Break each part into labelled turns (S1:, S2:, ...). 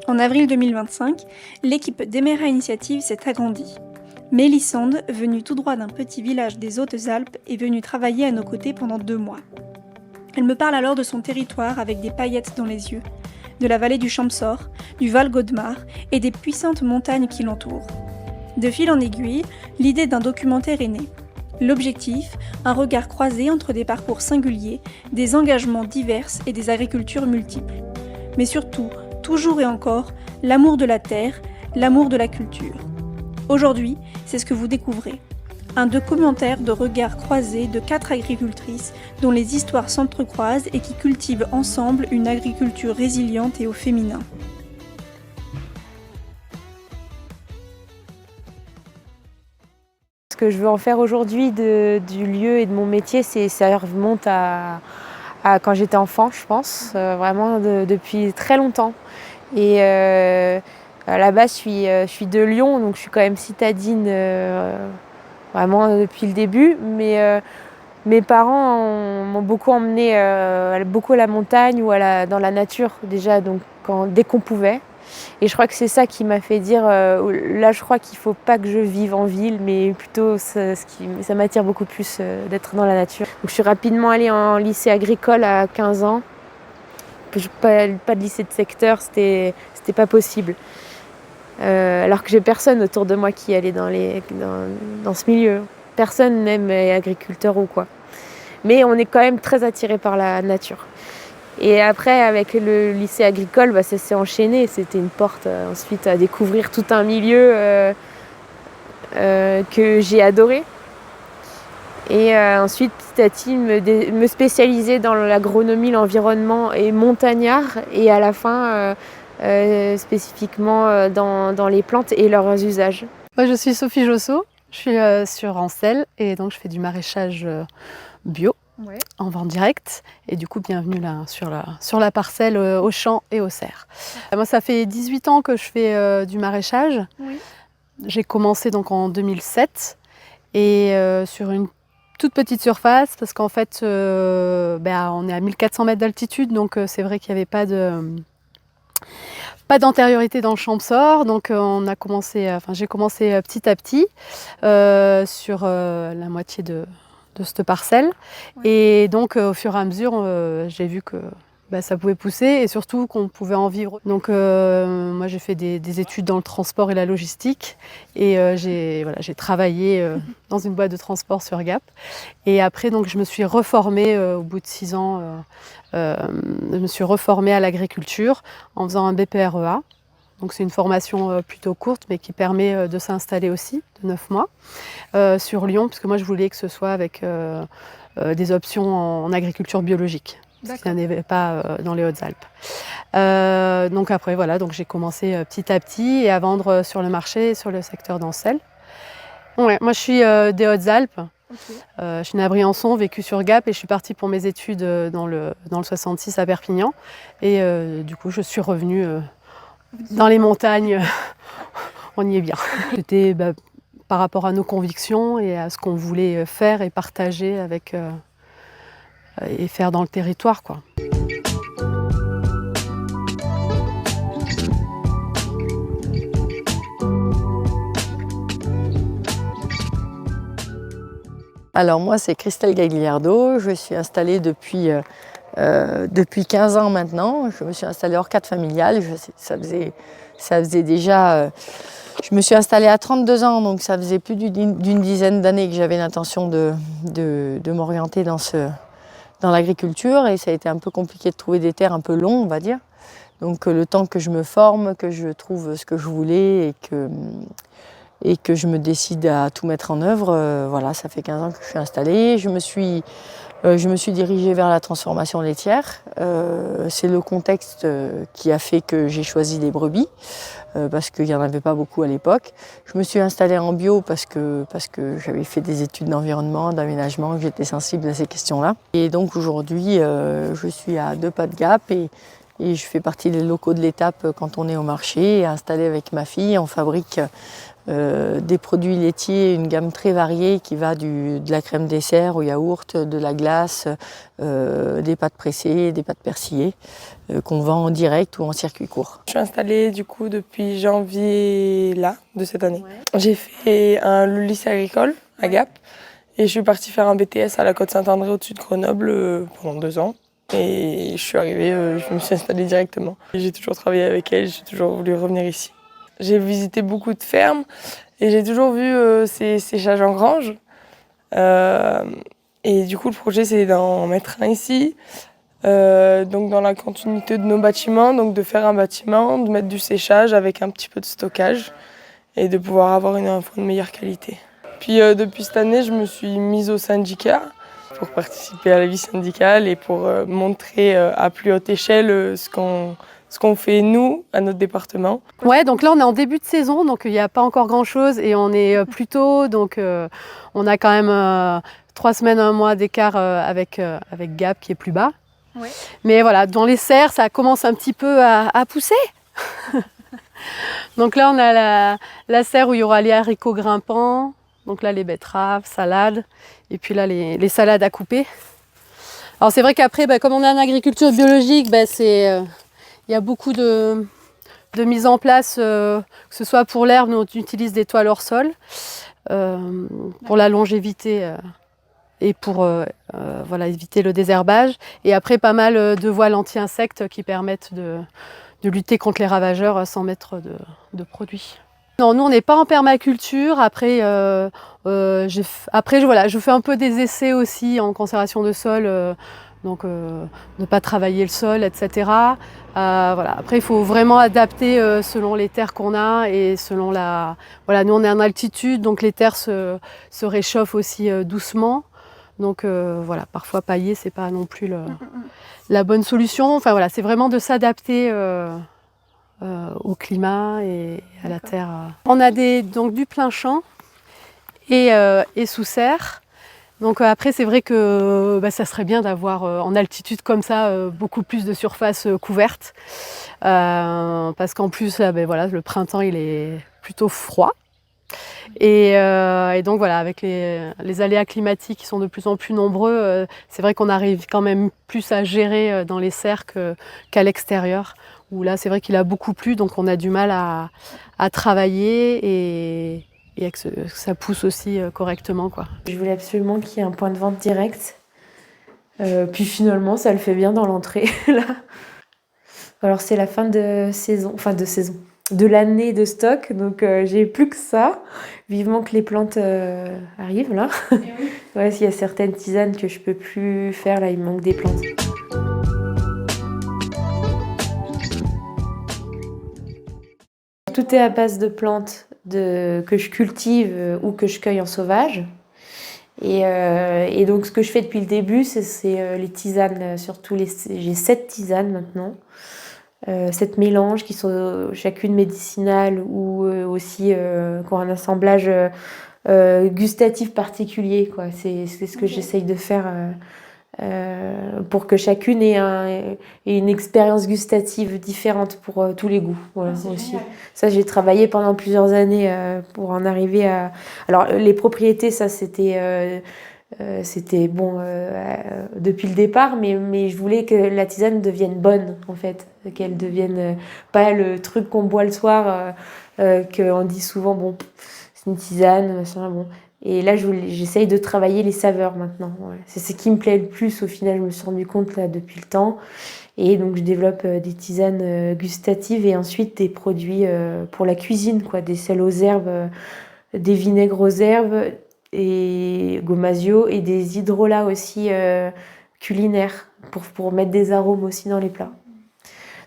S1: En avril 2025, l'équipe d'Emera Initiative s'est agrandie. Mélissande, venue tout droit d'un petit village des Hautes-Alpes, est venue travailler à nos côtés pendant 2 mois. Elle me parle alors de son territoire avec des paillettes dans les yeux, de la vallée du Champsaur, du Val Godemar et des puissantes montagnes qui l'entourent. De fil en aiguille, l'idée d'un documentaire est née. L'objectif, un regard croisé entre des parcours singuliers, des engagements divers et des agricultures multiples. Mais surtout, toujours et encore, l'amour de la terre, l'amour de la culture. Aujourd'hui, c'est ce que vous découvrez. Un documentaire de regards croisés de 4 agricultrices dont les histoires s'entrecroisent et qui cultivent ensemble une agriculture résiliente et au féminin.
S2: Ce que je veux en faire aujourd'hui du lieu et de mon métier, ça remonte à quand j'étais enfant, je pense, vraiment depuis très longtemps. Et à la base, je suis de Lyon, donc je suis quand même citadine vraiment depuis le début. Mais mes parents m'ont beaucoup emmenée beaucoup à la montagne ou dans la nature déjà, donc dès qu'on pouvait. Et je crois que c'est ça qui m'a fait dire, là je crois qu'il ne faut pas que je vive en ville, mais plutôt ça m'attire beaucoup plus d'être dans la nature. Donc je suis rapidement allée en lycée agricole à 15 ans. Pas de lycée de secteur, c'était pas possible. Alors que j'ai personne autour de moi qui allait dans ce milieu. Personne même est agriculteur ou quoi. Mais on est quand même très attiré par la nature. Et après, avec le lycée agricole, ça s'est enchaîné. C'était une porte ensuite à découvrir tout un milieu que j'ai adoré. Et ensuite, petit à petit, me spécialiser dans l'agronomie, l'environnement et montagnard. Et à la fin, spécifiquement dans les plantes et leurs usages.
S3: Moi, je suis Sophie Josso, je suis sur Ancel et donc je fais du maraîchage bio. Ouais. En vente directe et du coup bienvenue là sur la parcelle au champ et au cerf. Moi ça fait 18 ans que je fais du maraîchage. Oui. J'ai commencé donc en 2007 et sur une toute petite surface parce qu'en fait on est à 1400 mètres d'altitude donc c'est vrai qu'il n'y avait pas d'antériorité dans le Champsaur, donc j'ai commencé petit à petit sur la moitié de cette parcelle. Ouais. Et donc au fur et à mesure, j'ai vu que ça pouvait pousser et surtout qu'on pouvait en vivre. Donc moi j'ai fait des études dans le transport et la logistique et j'ai travaillé dans une boîte de transport sur Gap. Et après donc je me suis reformée au bout de 6 ans, je me suis reformée à l'agriculture en faisant un BPREA. Donc c'est une formation plutôt courte mais qui permet de s'installer aussi, de 9 mois, sur Lyon, parce que moi je voulais que ce soit avec des options en agriculture biologique, parce qu'il n'y en avait pas dans les Hautes-Alpes. Donc après voilà, donc j'ai commencé petit à petit et à vendre sur le marché, sur le secteur d'Ancel. Ouais, moi je suis des Hautes-Alpes. Okay. Je suis née à Briançon, vécue sur Gap et je suis partie pour mes études dans le 66 à Perpignan. Et du coup je suis revenue dans les montagnes, on y est bien. C'était par rapport à nos convictions et à ce qu'on voulait faire et partager avec et faire dans le territoire, quoi.
S4: Alors moi c'est Christelle Gagliardo, je suis installée depuis 15 ans maintenant. Je me suis installée hors cadre familial, ça faisait déjà... je me suis installée à 32 ans, donc ça faisait plus d'une dizaine d'années que j'avais l'intention de m'orienter dans l'agriculture et ça a été un peu compliqué de trouver des terres un peu longs, on va dire. Donc le temps que je me forme, que je trouve ce que je voulais et que je me décide à tout mettre en œuvre, voilà, ça fait 15 ans que je suis installée. Je me suis dirigée vers la transformation laitière. C'est le contexte qui a fait que j'ai choisi les brebis, parce qu'il n'y en avait pas beaucoup à l'époque. Je me suis installée en bio parce que j'avais fait des études d'environnement, d'aménagement, que j'étais sensible à ces questions-là. Et donc aujourd'hui, je suis à 2 pas de Gap et et je fais partie des locaux de l'étape quand on est au marché. Et installée avec ma fille, on fabrique des produits laitiers, une gamme très variée qui va de la crème dessert au yaourt, de la glace, des pâtes pressées, des pâtes persillées qu'on vend en direct ou en circuit court.
S5: Je suis installée du coup depuis janvier de cette année. J'ai fait le lycée agricole à Gap et je suis partie faire un BTS à la Côte-Saint-André au-dessus de Grenoble pendant 2 ans. Et je suis arrivée, je me suis installée directement. J'ai toujours travaillé avec elle, j'ai toujours voulu revenir ici. J'ai visité beaucoup de fermes et j'ai toujours vu ces séchages en grange. Et du coup, le projet, c'est d'en mettre un ici, donc dans la continuité de nos bâtiments, donc de faire un bâtiment, de mettre du séchage avec un petit peu de stockage et de pouvoir avoir une info de meilleure qualité. Puis depuis cette année, je me suis mise au syndicat pour participer à la vie syndicale et pour montrer à plus haute échelle ce qu'on fait nous, à notre département.
S3: Ouais, donc là on est en début de saison, donc il n'y a pas encore grand-chose et on est plus tôt, donc on a quand même 3 semaines, 1 mois d'écart avec Gap qui est plus bas.
S1: Ouais.
S3: Mais voilà, dans les serres, ça commence un petit peu à pousser. Donc là on a la serre où il y aura les haricots grimpants, donc là les betteraves, salades, et puis là les salades à couper. Alors c'est vrai qu'après, comme on est en agriculture biologique, il y a beaucoup de mise en place, que ce soit pour l'herbe, nous on utilise des toiles hors sol, pour la longévité et pour éviter le désherbage. Et après pas mal de voiles anti-insectes qui permettent de lutter contre les ravageurs sans mettre de produits. Non, nous on n'est pas en permaculture. Après, je fais un peu des essais aussi en conservation de sol. Donc ne pas travailler le sol, etc. Après, il faut vraiment adapter selon les terres qu'on a et selon la... Voilà, nous on est en altitude, donc les terres se réchauffent aussi doucement. Donc parfois pailler, c'est pas non plus la bonne solution. Enfin voilà, c'est vraiment de s'adapter au climat et à la terre. On a donc du plein champ et sous serre. Donc après, c'est vrai que ça serait bien d'avoir en altitude comme ça beaucoup plus de surface couverte. Parce qu'en plus, le printemps, il est plutôt froid. Et donc voilà, avec les aléas climatiques qui sont de plus en plus nombreux, c'est vrai qu'on arrive quand même plus à gérer dans les serres qu'à l'extérieur. Où là, c'est vrai qu'il a beaucoup plu, donc on a du mal à travailler et que ça pousse aussi correctement, quoi.
S2: Je voulais absolument qu'il y ait un point de vente direct. Puis finalement, ça le fait bien dans l'entrée, là. Alors c'est la fin de l'année de stock, donc j'ai plus que ça. Vivement que les plantes arrivent, là. Ouais, s'il y a certaines tisanes que je peux plus faire, là, il me manque des plantes. Tout est à base de plantes que je cultive ou que je cueille en sauvage. Et donc ce que je fais depuis le début, c'est les tisanes, surtout j'ai 7 tisanes maintenant. 7 mélanges qui sont chacune médicinales ou aussi qui ont un assemblage gustatif particulier, quoi. C'est ce que j'essaye de faire pour que chacune ait une expérience gustative différente pour tous les goûts. Voilà, aussi. Génial. Ça, j'ai travaillé pendant plusieurs années pour en arriver à... Alors, les propriétés, ça, c'était bon depuis le départ, mais je voulais que la tisane devienne bonne, en fait. Qu'elle devienne pas le truc qu'on boit le soir, qu'on dit souvent, bon, c'est une tisane, machin, bon... Et là, j'essaye de travailler les saveurs maintenant. Ouais. C'est ce qui me plaît le plus, au final, je me suis rendu compte là depuis le temps. Et donc, je développe des tisanes gustatives et ensuite des produits pour la cuisine, quoi, des sels aux herbes, des vinaigres aux herbes, et gommasio et des hydrolats aussi culinaires pour mettre des arômes aussi dans les plats.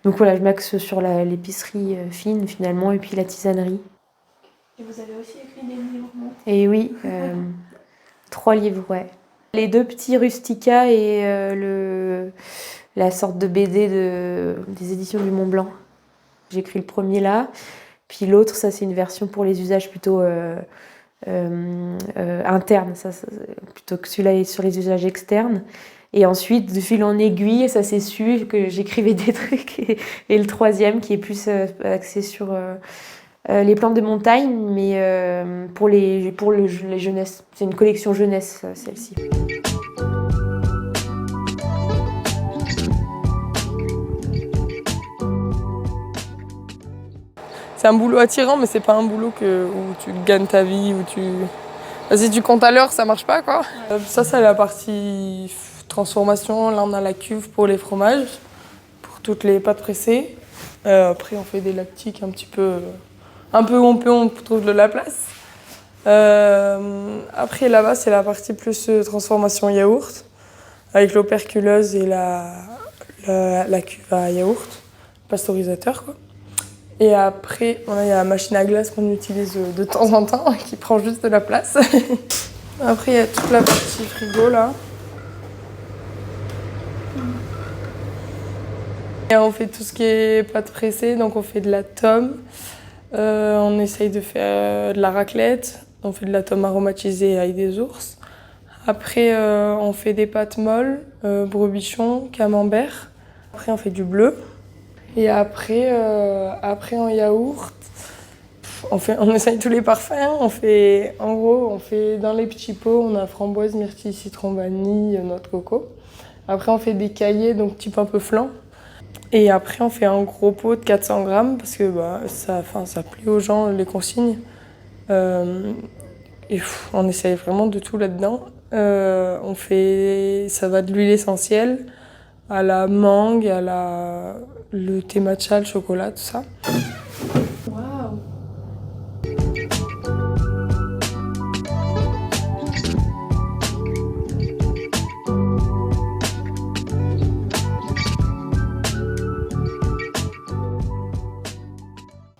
S2: Donc voilà, je m'axe sur l'épicerie fine finalement et puis la tisanerie.
S1: Et vous avez aussi écrit des livres, non ?
S2: Et oui, 3 livres, ouais. Les 2 petits Rustica et la sorte de BD des éditions du Mont Blanc. J'ai écrit le premier là, puis l'autre, ça c'est une version pour les usages plutôt internes, ça, plutôt que celui-là est sur les usages externes. Et ensuite, de fil en aiguille, ça s'est su que j'écrivais des trucs. Et le troisième qui est plus axé sur les plantes de montagne, mais pour les jeunesse. C'est une collection jeunesse, celle-ci.
S5: C'est un boulot attirant, mais c'est pas un boulot où tu gagnes ta vie, où tu... Si tu comptes à l'heure, ça marche pas, quoi. Ça, c'est la partie transformation. Là, on a la cuve pour les fromages, pour toutes les pâtes pressées. Après, on fait des lactiques un peu où on peut, on trouve de la place. Après, là-bas, c'est la partie plus transformation yaourt, avec l'operculeuse et la cuve à yaourt, pasteurisateur, quoi. Et après, il y a la machine à glace qu'on utilise de temps en temps, qui prend juste de la place. Après, il y a toute la partie frigo, là. Et on fait tout ce qui est pâte pressée, donc on fait de la tome. On essaye de faire de la raclette. On fait de la tome aromatisée avec des ours. Après, on fait des pâtes molles, brebichon, camembert. Après, on fait du bleu. Et après en yaourt, on essaye tous les parfums. On fait dans les petits pots, on a framboise, myrtille, citron, vanille, noix de coco. Après, on fait des caillés, donc type un peu flan. Et après, on fait un gros pot de 400 grammes parce que ça plaît aux gens, les consignes. Et on essaye vraiment de tout là-dedans. Ça va de l'huile essentielle à la mangue, le thé matcha, le chocolat, tout ça. Waouh!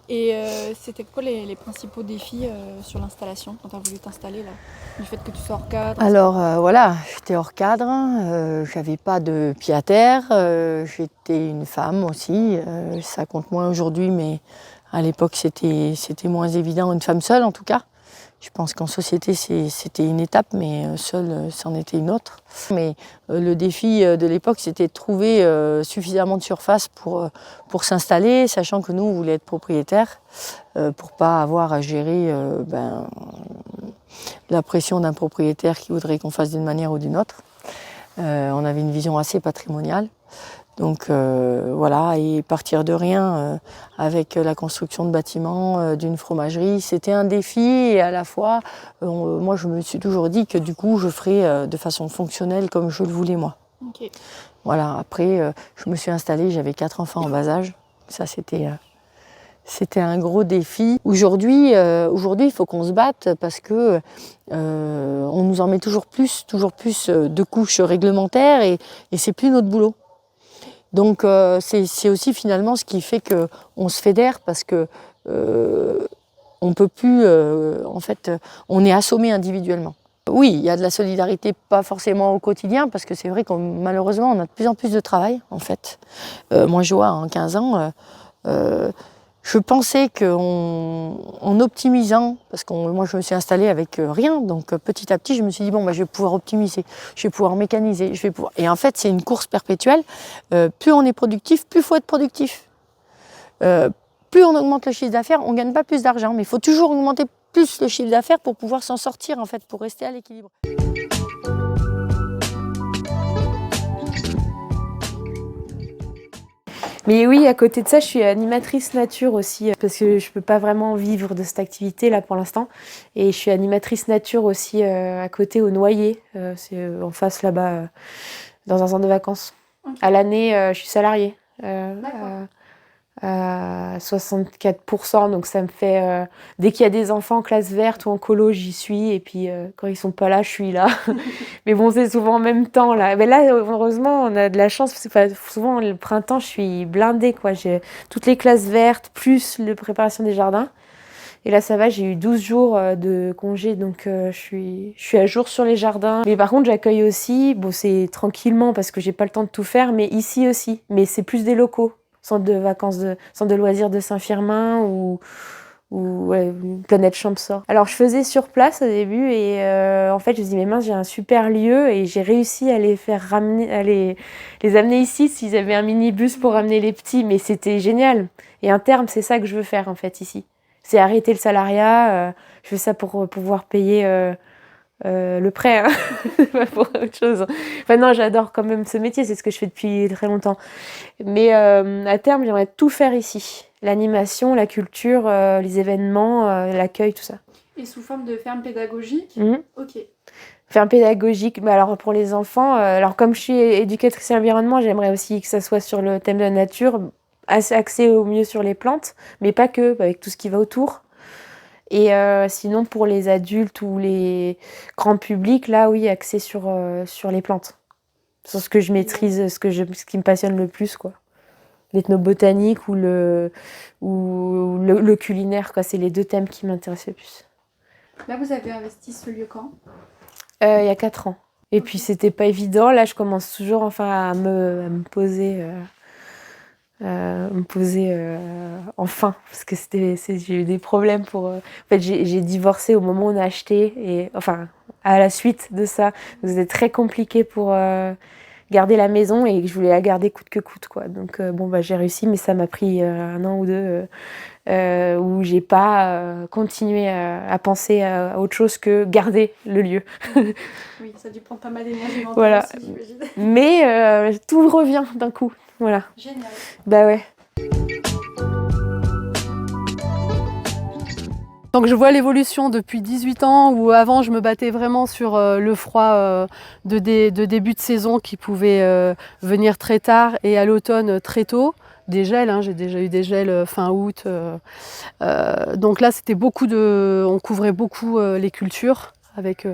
S1: Et c'était quoi les principaux défis sur l'installation quand tu as voulu t'installer là? Du fait que tu sois hors cadre?
S4: Alors voilà, j'étais hors cadre, j'avais pas de pied à terre, j'étais une femme aussi, ça compte moins aujourd'hui, mais à l'époque c'était moins évident, une femme seule en tout cas. Je pense qu'en société c'était une étape, mais seule c'en était une autre. Mais le défi de l'époque c'était de trouver suffisamment de surface pour s'installer, sachant que nous on voulait être propriétaires, pour pas avoir à gérer la pression d'un propriétaire qui voudrait qu'on fasse d'une manière ou d'une autre. On avait une vision assez patrimoniale. Donc voilà, et partir de rien avec la construction de bâtiments, d'une fromagerie, c'était un défi et à la fois, moi je me suis toujours dit que du coup je ferais de façon fonctionnelle comme je le voulais moi.
S1: Okay.
S4: Voilà, après je me suis installée, j'avais 4 enfants en bas âge, ça c'était un gros défi. Aujourd'hui, il faut qu'on se batte parce que on nous en met toujours plus de couches réglementaires et c'est plus notre boulot. Donc c'est aussi finalement ce qui fait qu'on se fédère parce que on peut plus, en fait, on est assommé individuellement. Oui, il y a de la solidarité, pas forcément au quotidien, parce que c'est vrai que malheureusement, on a de plus en plus de travail, en fait. Moi, je vois, en 15 ans, je pensais qu'en optimisant, parce que moi je me suis installée avec rien, donc petit à petit je me suis dit bon, je vais pouvoir optimiser, je vais pouvoir mécaniser, Et en fait c'est une course perpétuelle, plus on est productif, plus il faut être productif. Plus on augmente le chiffre d'affaires, on ne gagne pas plus d'argent, mais il faut toujours augmenter plus le chiffre d'affaires pour pouvoir s'en sortir, en fait, pour rester à l'équilibre.
S2: Mais oui, à côté de ça, je suis animatrice nature aussi, parce que je peux pas vraiment vivre de cette activité là pour l'instant. Et je suis animatrice nature aussi à côté au Noyer, c'est en face là-bas, dans un centre de vacances. Okay. À l'année, je suis salariée à 64%, donc ça me fait, dès qu'il y a des enfants en classe verte ou en colo, j'y suis, et puis quand ils sont pas là, je suis là. Mais bon, c'est souvent en même temps là. Mais là, heureusement, on a de la chance, parce que souvent le printemps, je suis blindée, quoi. J'ai toutes les classes vertes, plus la préparation des jardins. Et là, ça va, j'ai eu 12 jours de congé, donc je suis à jour sur les jardins. Mais par contre, j'accueille aussi, bon, c'est tranquillement parce que j'ai pas le temps de tout faire, mais ici aussi. Mais c'est plus des locaux. Centre de vacances, centre de loisirs de Saint-Firmin ou ou ouais, Planète Champsort. Alors je faisais sur place au début et en fait je me dis mais mince, j'ai un super lieu et j'ai réussi à les faire ramener, à les amener ici s'ils avaient un minibus pour ramener les petits, mais c'était génial. Et à terme c'est ça que je veux faire en fait ici. C'est arrêter le salariat, je fais ça pour pouvoir payer le prêt, hein. Pas pour autre chose. Enfin non, j'adore quand même ce métier, c'est ce que je fais depuis très longtemps. Mais à terme, j'aimerais tout faire ici. L'animation, la culture, les événements, l'accueil, tout ça.
S1: Et sous forme de ferme pédagogique. Ok.
S2: Ferme pédagogique, mais alors pour les enfants, alors comme je suis éducatrice environnement, j'aimerais aussi que ça soit sur le thème de la nature, assez axé au mieux sur les plantes, mais pas que, avec tout ce qui va autour. Et sinon, pour les adultes ou les grands publics, là, oui, axé sur les plantes. Sur ce que je maîtrise, ce qui me passionne le plus, quoi. L'ethnobotanique ou le culinaire, quoi. C'est les deux thèmes qui m'intéressent le plus.
S1: Là, vous avez investi ce lieu quand ?
S2: Il y a 4 ans. Et puis, c'était pas évident. Là, je commence toujours enfin, à me poser... enfin, parce que j'ai eu des problèmes pour... En fait, j'ai divorcé au moment où on a acheté, et enfin, à la suite de ça. Donc, c'était très compliqué pour garder la maison, et je voulais la garder coûte que coûte, quoi. Donc, bon, bah, j'ai réussi, mais ça m'a pris 1 an ou 2 où j'ai pas continué à penser à autre chose que garder le lieu.
S1: Oui, ça a dû prendre pas mal d'énergie mentale
S2: Voilà.
S1: aussi, j'imagine.
S2: Mais tout revient d'un coup. Voilà.
S1: Génial.
S2: Bah ouais.
S3: Donc je vois l'évolution depuis 18 ans où avant je me battais vraiment sur le froid de début de saison qui pouvait venir très tard et à l'automne très tôt. Des gels, hein, j'ai déjà eu des gels fin août. Donc là c'était on couvrait beaucoup les cultures avec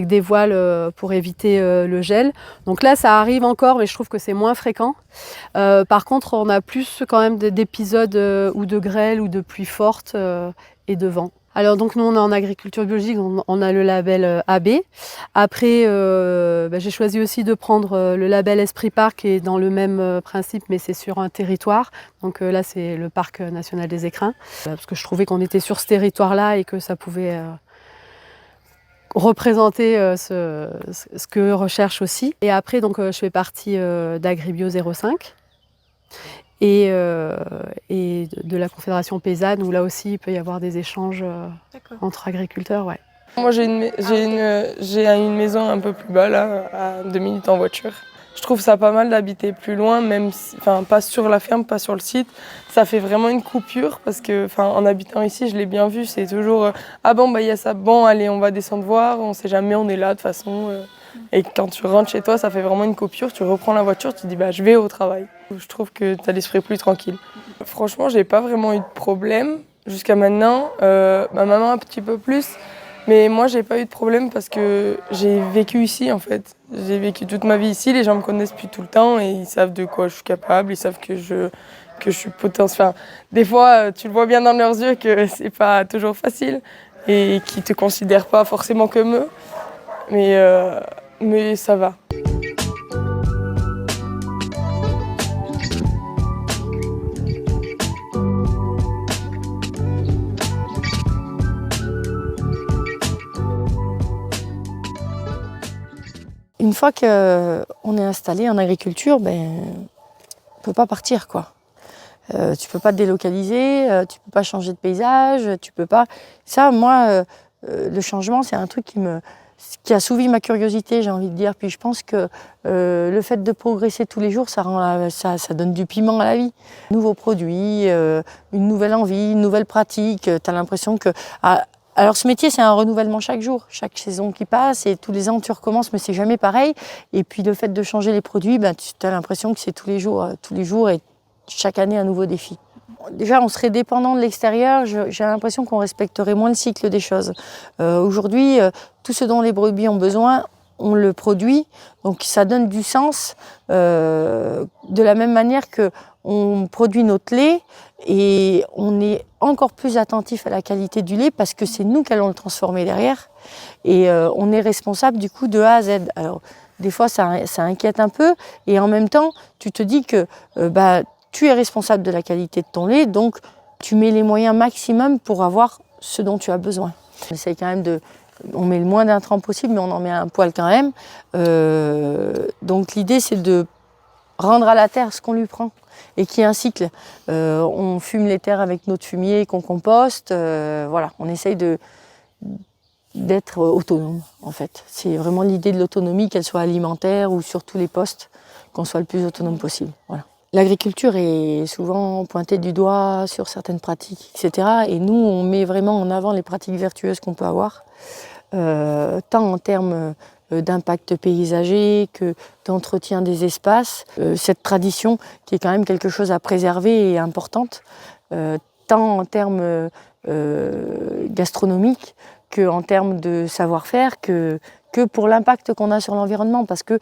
S3: des voiles pour éviter le gel. Donc là ça arrive encore mais je trouve que c'est moins fréquent. Par contre on a plus quand même d'épisodes ou de grêle ou de pluie forte et de vent. Alors donc nous on est en agriculture biologique, on a le label AB. Après j'ai choisi aussi de prendre le label Esprit Parc qui est dans le même principe mais c'est sur un territoire. Donc là c'est le parc national des Écrins. Parce que je trouvais qu'on était sur ce territoire-là et que ça pouvait représenter ce que recherche aussi. Et après donc je fais partie d'Agribio 05. Et de la Confédération paysanne, où là aussi il peut y avoir des échanges entre agriculteurs. Ouais.
S5: Moi j'ai une maison un peu plus bas, là, à 2 minutes en voiture. Je trouve ça pas mal d'habiter plus loin, même si, enfin, pas sur la ferme, pas sur le site. Ça fait vraiment une coupure parce que, enfin, en habitant ici, je l'ai bien vu, c'est toujours ah bon, bah il y a ça, bon, allez, on va descendre voir, on sait jamais, on est là de toute façon. Et quand tu rentres chez toi, ça fait vraiment une coupure, tu reprends la voiture, tu te dis bah je vais au travail. Je trouve que tu as l'esprit plus tranquille. Franchement, j'ai pas vraiment eu de problème jusqu'à maintenant. Ma maman un petit peu plus, mais moi j'ai pas eu de problème parce que j'ai vécu ici en fait. J'ai vécu toute ma vie ici, les gens me connaissent depuis tout le temps et ils savent de quoi je suis capable, ils savent que je suis potentielle. Enfin, des fois, tu le vois bien dans leurs yeux que c'est pas toujours facile et qu'ils te considèrent pas forcément comme eux. Mais ça va.
S4: Une fois qu'on est installé en agriculture, on ne peut pas partir, quoi. Tu peux pas te délocaliser, tu peux pas changer de paysage, tu peux pas... Ça, moi, le changement, c'est un truc qui a soulevé ma curiosité, j'ai envie de dire. Puis je pense que le fait de progresser tous les jours, ça donne du piment à la vie. Nouveaux produits, une nouvelle envie, une nouvelle pratique. Tu as l'impression que... Alors ce métier, c'est un renouvellement chaque jour, chaque saison qui passe, et tous les ans tu recommences, mais c'est jamais pareil. Et puis le fait de changer les produits, tu as l'impression que c'est tous les jours et chaque année un nouveau défi. Déjà, on serait dépendant de l'extérieur, j'ai l'impression qu'on respecterait moins le cycle des choses. Aujourd'hui, tout ce dont les brebis ont besoin, on le produit, donc ça donne du sens de la même manière qu'on produit notre lait et on est encore plus attentif à la qualité du lait parce que c'est nous qui allons le transformer derrière et on est responsable du coup de A à Z. Alors, des fois, ça inquiète un peu et en même temps, tu te dis que tu es responsable de la qualité de ton lait, donc Tu mets les moyens maximum pour avoir ce dont tu as besoin. On essaye quand même on met le moins d'intrants possible, mais on en met un poil quand même. Donc l'idée, c'est de rendre à la terre ce qu'on lui prend et qu'il y ait un cycle. On fume les terres avec notre fumier qu'on composte. Voilà, on essaye d'être autonome en fait. C'est vraiment l'idée de l'autonomie, qu'elle soit alimentaire ou sur tous les postes, qu'on soit le plus autonome possible. Voilà. L'agriculture est souvent pointée du doigt sur certaines pratiques, etc. Et nous, on met vraiment en avant les pratiques vertueuses qu'on peut avoir, tant en termes d'impact paysager que d'entretien des espaces. Cette tradition qui est quand même quelque chose à préserver et importante, tant en termes gastronomiques qu'en termes de savoir-faire, que pour l'impact qu'on a sur l'environnement. Parce que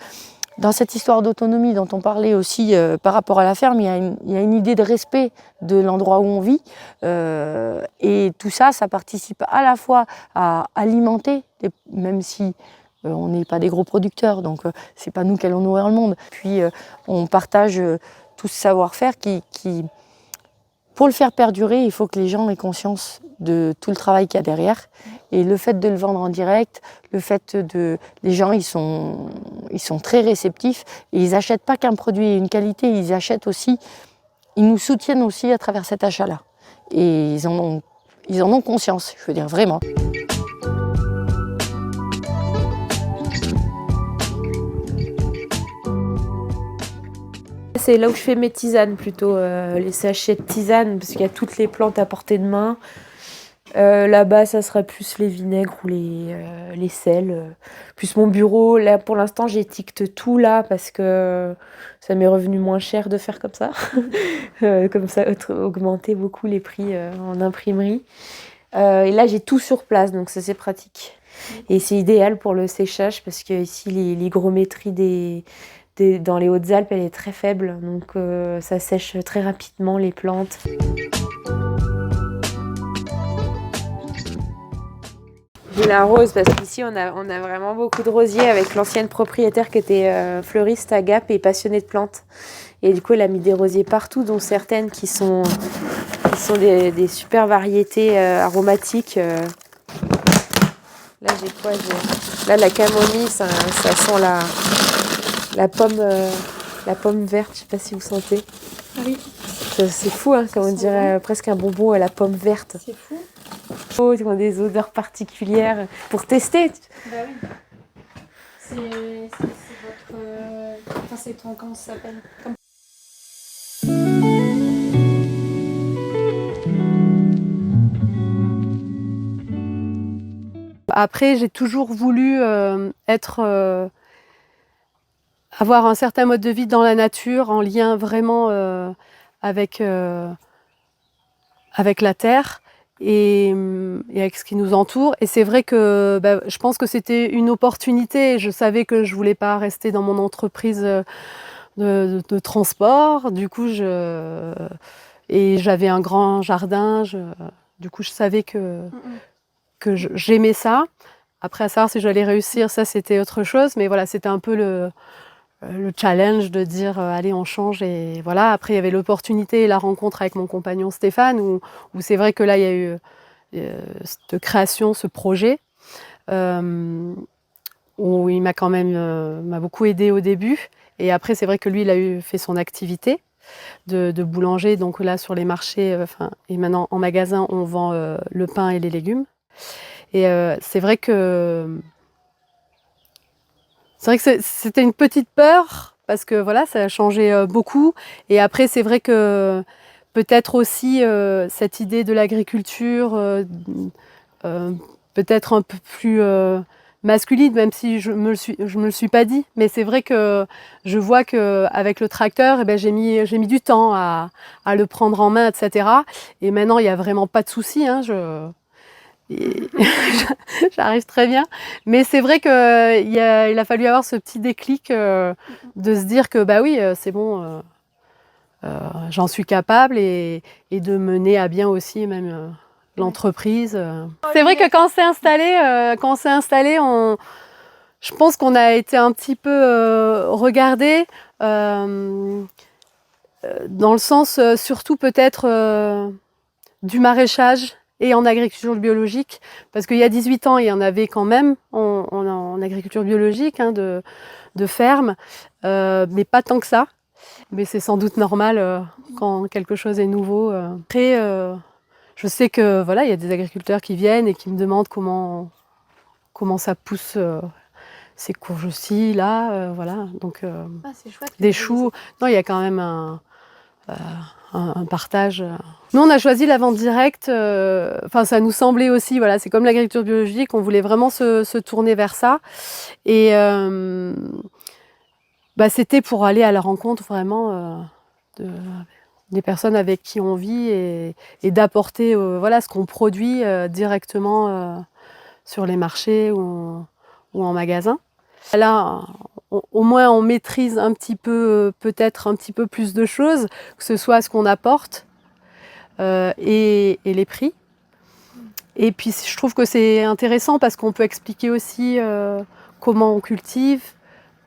S4: dans cette histoire d'autonomie dont on parlait aussi par rapport à la ferme, il y a une idée de respect de l'endroit où on vit. Et tout ça, ça participe à la fois à alimenter, même si on n'est pas des gros producteurs, donc c'est pas nous qui allons nourrir le monde. Puis on partage tout ce savoir-faire qui, pour le faire perdurer, il faut que les gens aient conscience de tout le travail qu'il y a derrière. Et le fait de le vendre en direct, le fait les gens, ils sont très réceptifs et ils n'achètent pas qu'un produit et une qualité, ils nous soutiennent aussi à travers cet achat-là. Et ils en ont conscience, je veux dire, vraiment.
S2: C'est là où je fais mes tisanes plutôt, les sachets de tisane, parce qu'il y a toutes les plantes à portée de main. Là-bas, ça sera plus les vinaigres ou les sels. Plus mon bureau, là pour l'instant j'étiquette tout là parce que ça m'est revenu moins cher de faire comme ça. Comme ça, augmenter beaucoup les prix en imprimerie. Et là j'ai tout sur place, donc ça c'est pratique. Et c'est idéal pour le séchage parce que ici l'hygrométrie dans les Hautes-Alpes elle est très faible, donc ça sèche très rapidement les plantes. Je la rose parce qu'ici on a vraiment beaucoup de rosiers avec l'ancienne propriétaire qui était fleuriste à Gap et passionnée de plantes. Et du coup elle a mis des rosiers partout, dont certaines qui sont des super variétés aromatiques. Là j'ai quoi? Là la camomille, ça sent la pomme verte, je sais pas si vous sentez.
S1: Oui.
S2: C'est fou, hein, comme on dirait presque un bonbon à la pomme verte.
S1: C'est fou.
S2: Ils ont des odeurs particulières pour tester.
S1: Bah oui. C'est votre... Enfin, c'est ton... Comment ça s'appelle?
S3: Après, j'ai toujours voulu avoir un certain mode de vie dans la nature, en lien vraiment avec la terre et avec ce qui nous entoure. Et c'est vrai que je pense que c'était une opportunité. Je savais que je voulais pas rester dans mon entreprise de transport. Du coup, et j'avais un grand jardin. Du coup, je savais que j'aimais ça. Après, à savoir si j'allais réussir, ça c'était autre chose. Mais voilà, c'était un peu le challenge de dire allez, on change. Et voilà. Après, il y avait l'opportunité et la rencontre avec mon compagnon Stéphane, où c'est vrai que là, il y a eu cette création, ce projet, où il m'a quand même m'a beaucoup aidé au début. Et après, c'est vrai que lui, il a fait son activité de boulanger. Donc là, sur les marchés, et maintenant en magasin, on vend le pain et les légumes. Et c'est vrai que c'était une petite peur parce que voilà, ça a changé beaucoup. Et après, c'est vrai que peut-être aussi cette idée de l'agriculture, peut-être un peu plus masculine, même si je me le suis pas dit. Mais c'est vrai que je vois qu'avec le tracteur, j'ai mis du temps à le prendre en main, etc. Et maintenant, il n'y a vraiment pas de souci. Hein, j'arrive très bien, mais c'est vrai qu'il a fallu avoir ce petit déclic de se dire que bah oui, c'est bon, j'en suis capable et de mener à bien aussi même l'entreprise. C'est vrai que quand on s'est installé, je pense qu'on a été un petit peu regardé dans le sens surtout peut-être du maraîchage et en agriculture biologique, parce qu'il y a 18 ans, il y en avait quand même en agriculture biologique, hein, de ferme, mais pas tant que ça. Mais c'est sans doute normal quand quelque chose est nouveau. Après, je sais que voilà, il y a des agriculteurs qui viennent et qui me demandent comment ça pousse ces courges-ci, là, voilà. Donc,
S2: c'est chouette.
S3: des choux. Non, il y a quand même un partage. Nous, on a choisi la vente directe. Enfin, ça nous semblait aussi, voilà, c'est comme l'agriculture biologique, on voulait vraiment se tourner vers ça. Et c'était pour aller à la rencontre vraiment des personnes avec qui on vit et d'apporter voilà, ce qu'on produit directement sur les marchés ou en magasin. Là, au moins, on maîtrise un petit peu, peut-être un petit peu plus de choses, que ce soit ce qu'on apporte et les prix. Et puis, je trouve que c'est intéressant parce qu'on peut expliquer aussi comment on cultive,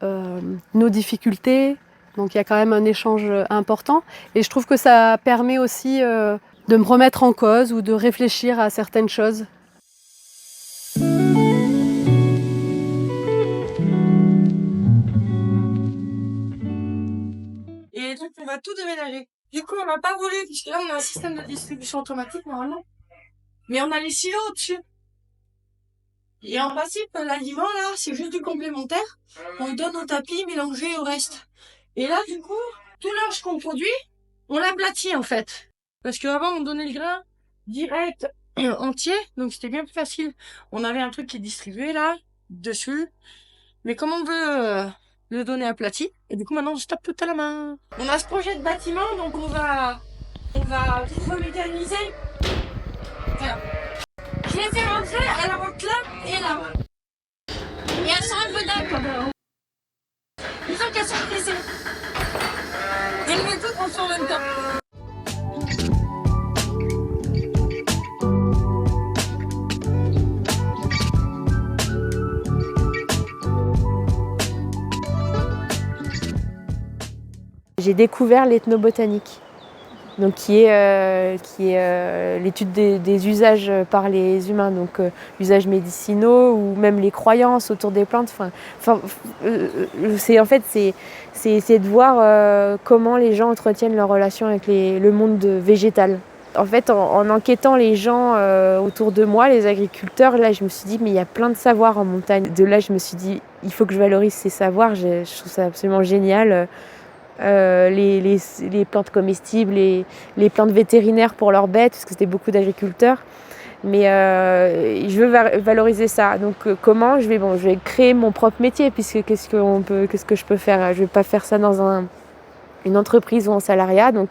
S3: nos difficultés. Donc, il y a quand même un échange important. Et je trouve que ça permet aussi de me remettre en cause ou de réfléchir à certaines choses.
S6: Et donc, on va tout déménager. Du coup, on n'a pas voulu, puisque là, on a un système de distribution automatique, normalement. Mais on a les silos au-dessus. Et en principe, l'aliment, là, c'est juste du complémentaire. On le donne au tapis, mélangé au reste. Et là, du coup, tout l'orge qu'on produit, on l'aplatit, en fait. Parce qu'avant, on donnait le grain direct, entier, donc c'était bien plus facile. On avait un truc qui est distribué, là, dessus. Mais comme on veut le donner aplati, et du coup, maintenant, on se tape tout à la main. On a ce projet de bâtiment, donc on va tout remécaniser. Voilà. Je l'ai fait rentrer, elle rentre là et là. Et elles sont un peu d'accord. Il faut qu'elles soient pressées. Et le méthode, on s'en même temps.
S2: J'ai découvert l'ethnobotanique, donc qui est l'étude des usages par les humains, donc usages médicinaux ou même les croyances autour des plantes. C'est de voir comment les gens entretiennent leur relation avec le monde végétal. En fait, en enquêtant les gens autour de moi, les agriculteurs, là, je me suis dit, mais il y a plein de savoirs en montagne. De là, je me suis dit, il faut que je valorise ces savoirs. Je trouve ça absolument génial. Les plantes comestibles, les plantes vétérinaires pour leurs bêtes, parce que c'était beaucoup d'agriculteurs. Mais je veux valoriser ça. Donc comment je vais créer mon propre métier, puisque qu'est-ce que je peux faire? Je ne vais pas faire ça dans une entreprise ou en salariat. Donc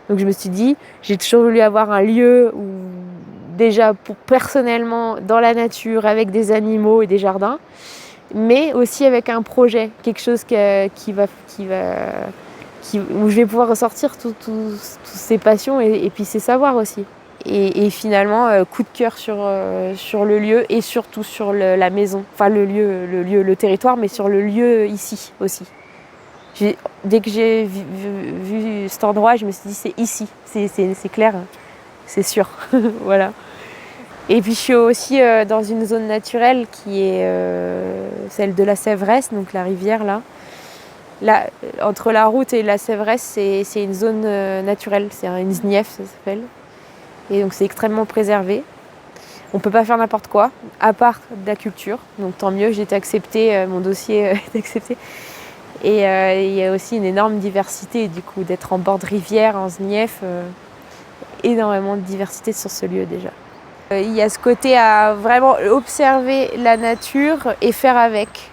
S2: je me suis dit, j'ai toujours voulu avoir un lieu où, déjà personnellement dans la nature, avec des animaux et des jardins, mais aussi avec un projet, quelque chose où je vais pouvoir ressortir toutes ces passions et puis ces savoirs aussi. Et finalement, coup de cœur sur le lieu et surtout sur la maison, enfin le territoire, mais sur le lieu ici aussi. Dès que j'ai vu cet endroit, je me suis dit c'est ici, c'est clair, c'est sûr, voilà. Et puis je suis aussi dans une zone naturelle qui est celle de la Sèvresse, donc la rivière là. Là, entre la route et la Sèvresse, c'est une zone naturelle, c'est une znief ça s'appelle. Et donc c'est extrêmement préservé. On ne peut pas faire n'importe quoi, à part de la culture. Donc tant mieux, j'ai été acceptée, mon dossier est accepté. Et il y a aussi une énorme diversité, du coup, d'être en bord de rivière, en znief, énormément de diversité sur ce lieu déjà. Il y a ce côté à vraiment observer la nature et faire avec.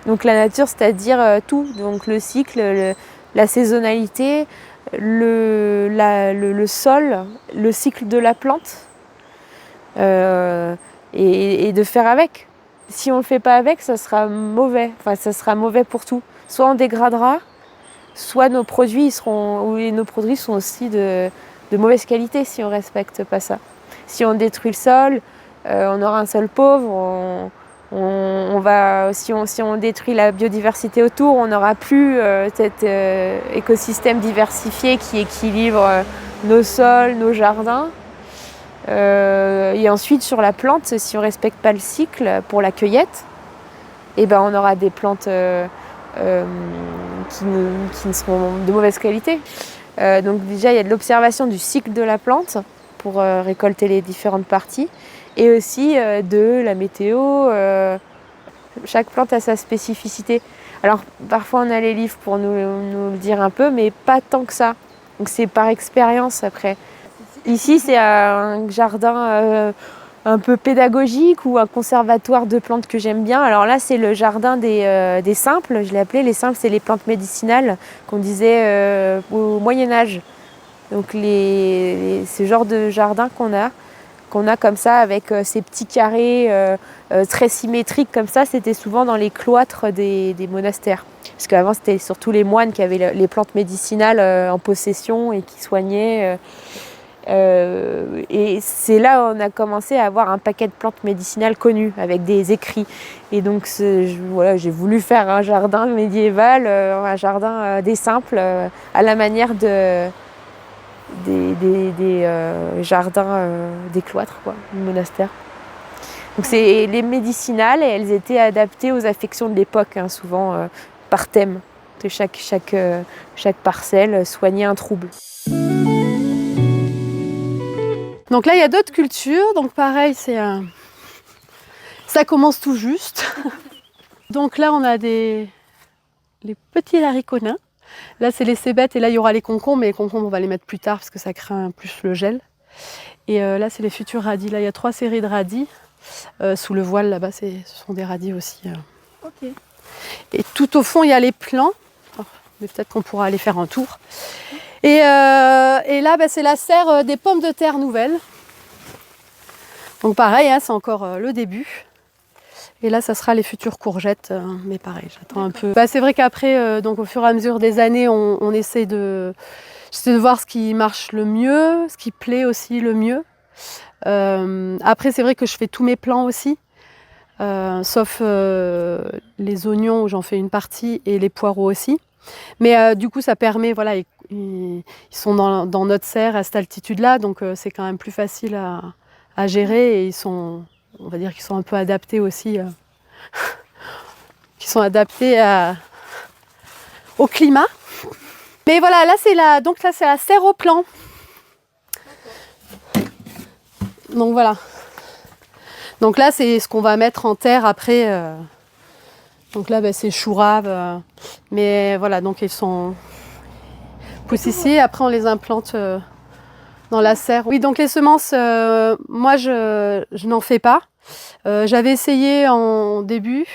S2: Donc la nature, c'est-à-dire tout, donc le cycle, la saisonnalité, le sol, le cycle de la plante, et de faire avec. Si on ne le fait pas avec, ça sera mauvais. Enfin, ça sera mauvais pour tout. Soit on dégradera, soit nos produits sont aussi de mauvaise qualité si on ne respecte pas ça. Si on détruit le sol, on aura un sol pauvre, Si on détruit la biodiversité autour, on n'aura plus cet écosystème diversifié qui équilibre nos sols, nos jardins. Et ensuite, sur la plante, si on ne respecte pas le cycle pour la cueillette, on aura des plantes qui ne seront de mauvaise qualité. Donc déjà, il y a de l'observation du cycle de la plante pour récolter les différentes parties. Et aussi de la météo. Chaque plante a sa spécificité. Alors parfois on a les livres pour nous le dire un peu, mais pas tant que ça. Donc c'est par expérience après. Ici c'est un jardin un peu pédagogique ou un conservatoire de plantes que j'aime bien. Alors là c'est le jardin des simples, je l'ai appelé. Les simples, c'est les plantes médicinales qu'on disait au Moyen-Âge. Donc ce genre de jardin qu'on a comme ça avec ces petits carrés très symétriques comme ça, c'était souvent dans les cloîtres des monastères. Parce qu'avant c'était surtout les moines qui avaient les plantes médicinales en possession et qui soignaient. Et c'est là où on a commencé à avoir un paquet de plantes médicinales connues avec des écrits. Et donc j'ai voulu faire un jardin médiéval, un jardin des simples à la manière des jardins des cloîtres, du monastère. Donc c'est les médicinales, et elles étaient adaptées aux affections de l'époque, souvent par thème. De chaque parcelle soignait un trouble.
S3: Donc là, il y a d'autres cultures. Donc pareil, ça commence tout juste. Donc là, on a les petits haricots nains. Là, c'est les cébettes et là, il y aura les concombres. Mais les concombres, on va les mettre plus tard parce que ça craint plus le gel. Et là, c'est les futurs radis. Là, il y a 3 séries de radis. Sous le voile, là-bas, ce sont des radis aussi.
S1: Ok.
S3: Et tout au fond, il y a les plants. Mais peut-être qu'on pourra aller faire un tour. Et là, c'est la serre des pommes de terre nouvelles. Donc pareil, c'est encore le début. Et là, ça sera les futures courgettes. Mais pareil, j'attends un peu. C'est vrai qu'après, donc au fur et à mesure des années, on essaie de voir ce qui marche le mieux, ce qui plaît aussi le mieux. Après, c'est vrai que je fais tous mes plants aussi. Sauf les oignons où j'en fais une partie et les poireaux aussi. Mais du coup, ça permet, ils sont dans notre serre à cette altitude-là, donc c'est quand même plus facile à gérer et on va dire qu'ils sont un peu adaptés aussi, qui sont adaptés au climat. Mais voilà, là c'est la serre au plant. Donc voilà. Donc là, c'est ce qu'on va mettre en terre après. Donc là, c'est chou rave. Mais voilà, donc ils poussent ici. Après, on les implante dans la serre. Oui, donc les semences, moi, je n'en fais pas. J'avais essayé en début.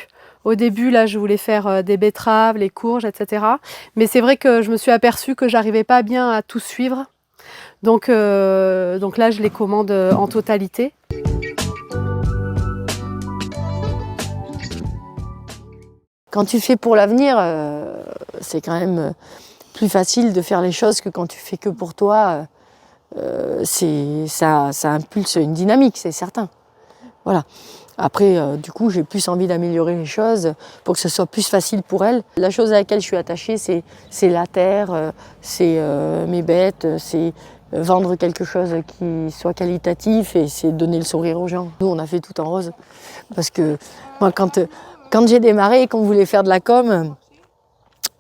S3: Au début, là, je voulais faire des betteraves, les courges, etc. Mais c'est vrai que je me suis aperçue que j'arrivais pas bien à tout suivre. Donc là, je les commande en totalité.
S4: Quand tu fais pour l'avenir, c'est quand même plus facile de faire les choses que quand tu fais que pour toi. Ça impulse une dynamique, c'est certain. Voilà. Après, du coup, j'ai plus envie d'améliorer les choses pour que ce soit plus facile pour elles. La chose à laquelle je suis attachée, c'est la terre, c'est mes bêtes, c'est vendre quelque chose qui soit qualitatif et c'est donner le sourire aux gens. Nous, on a fait tout en rose. Parce que moi, quand j'ai démarré et qu'on voulait faire de la com,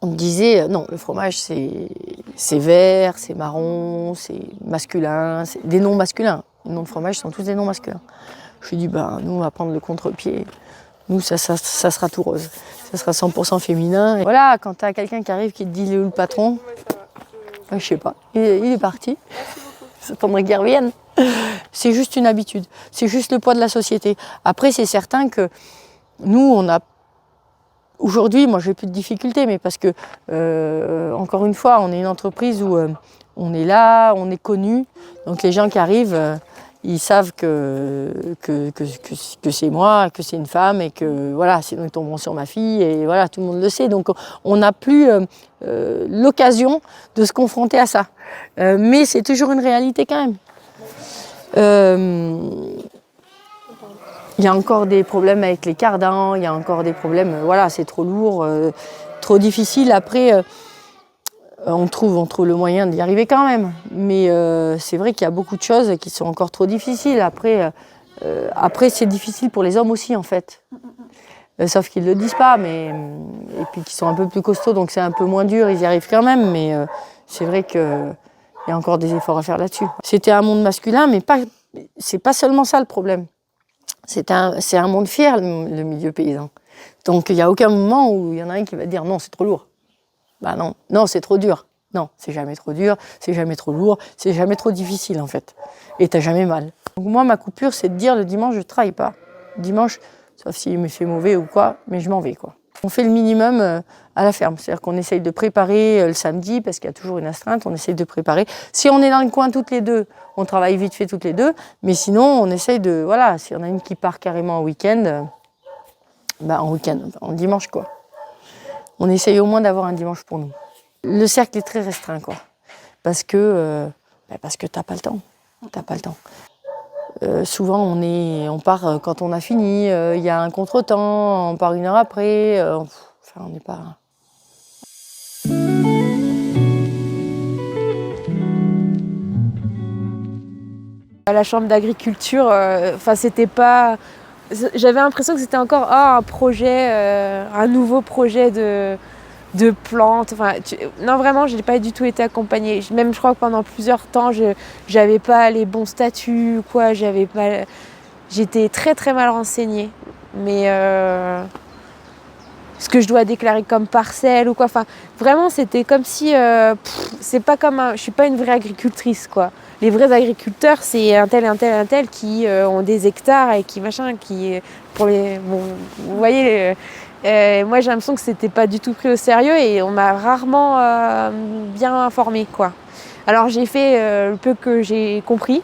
S4: on me disait non, le fromage c'est vert, c'est marron, c'est masculin, c'est des noms masculins. Les noms de fromage sont tous des noms masculins. Je lui ai dit nous on va prendre le contre-pied. Nous ça sera tout rose. Ça sera 100% féminin. Et voilà, quand tu as quelqu'un qui arrive qui te dit il est où le patron, je sais pas, il est parti. J'attendrai qu'il revienne. C'est juste une habitude. C'est juste le poids de la société. Après c'est certain que nous, aujourd'hui, moi, j'ai plus de difficultés, mais parce que, encore une fois, on est une entreprise où on est là, on est connu. Donc les gens qui arrivent, ils savent que c'est moi, que c'est une femme, et que voilà, sinon ils tomberont sur ma fille, et voilà, tout le monde le sait. Donc on n'a plus l'occasion de se confronter à ça. Mais c'est toujours une réalité quand même. Il y a encore des problèmes avec les cardans, il y a encore des problèmes, voilà, c'est trop lourd, trop difficile. Après, on trouve le moyen d'y arriver quand même. Mais c'est vrai qu'il y a beaucoup de choses qui sont encore trop difficiles. Après, c'est difficile pour les hommes aussi, en fait. Sauf qu'ils ne le disent pas, et puis qu'ils sont un peu plus costauds, donc c'est un peu moins dur, ils y arrivent quand même. Mais c'est vrai qu'il y a encore des efforts à faire là-dessus. C'était un monde masculin, mais c'est pas seulement ça le problème. C'est un monde fier, le milieu paysan. Donc il n'y a aucun moment où il y en a un qui va dire non, c'est trop lourd. Bah non, c'est trop dur. Non, c'est jamais trop dur, c'est jamais trop lourd, c'est jamais trop difficile en fait. Et t'as jamais mal. Donc moi, ma coupure, c'est de dire le dimanche, je ne travaille pas. Dimanche, sauf s'il me fait mauvais ou quoi, mais je m'en vais, quoi. On fait le minimum à la ferme, c'est-à-dire qu'on essaye de préparer le samedi, parce qu'il y a toujours une astreinte, on essaye de préparer. Si on est dans le coin toutes les deux, on travaille vite fait toutes les deux, mais sinon on essaye de, voilà, si on a une qui part carrément en week-end, en dimanche quoi. On essaye au moins d'avoir un dimanche pour nous. Le cercle est très restreint quoi, parce que t'as pas le temps, souvent on part quand on a fini, il y a un contretemps, on part 1 heure après, on n'est pas...
S2: À la chambre d'agriculture, c'était pas... J'avais l'impression que c'était encore un projet, un nouveau projet de plantes. Non, vraiment, je n'ai pas du tout été accompagnée. Même, je crois que pendant plusieurs temps, je n'avais pas les bons statuts ou quoi. J'étais très, très mal renseignée. Mais ce que je dois déclarer comme parcelle ou quoi. Vraiment, c'était comme si... c'est pas comme je suis pas une vraie agricultrice, quoi. Les vrais agriculteurs, c'est un tel qui ont des hectares et qui pour les... Bon, vous voyez, moi j'ai l'impression que c'était pas du tout pris au sérieux et on m'a rarement bien informée, quoi. Alors j'ai fait le peu que j'ai compris,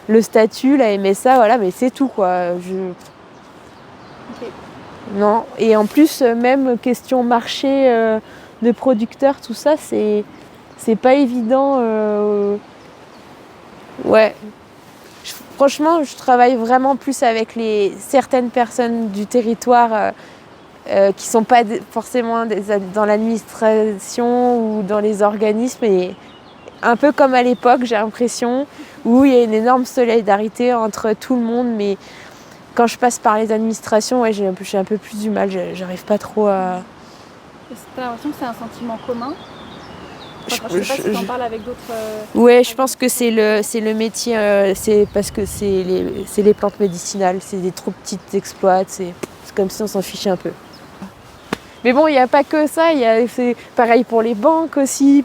S2: le statut, la MSA, voilà, mais c'est tout, quoi. Okay. Non, et en plus, même question marché de producteurs, tout ça, c'est pas évident. Ouais. Franchement, je travaille vraiment plus avec certaines personnes du territoire qui sont pas forcément dans l'administration ou dans les organismes. Et un peu comme à l'époque, j'ai l'impression, où il y a une énorme solidarité entre tout le monde. Mais quand je passe par les administrations, ouais, j'ai un peu plus du mal. J'arrive pas trop à...
S1: T'as l'impression que c'est un sentiment commun? Je sais pas si t'en parles avec d'autres...
S2: Ouais, je pense que c'est le métier, c'est parce que c'est les plantes médicinales, c'est des trop petites exploits, c'est comme si on s'en fichait un peu. Mais bon, il n'y a pas que ça, c'est pareil pour les banques aussi,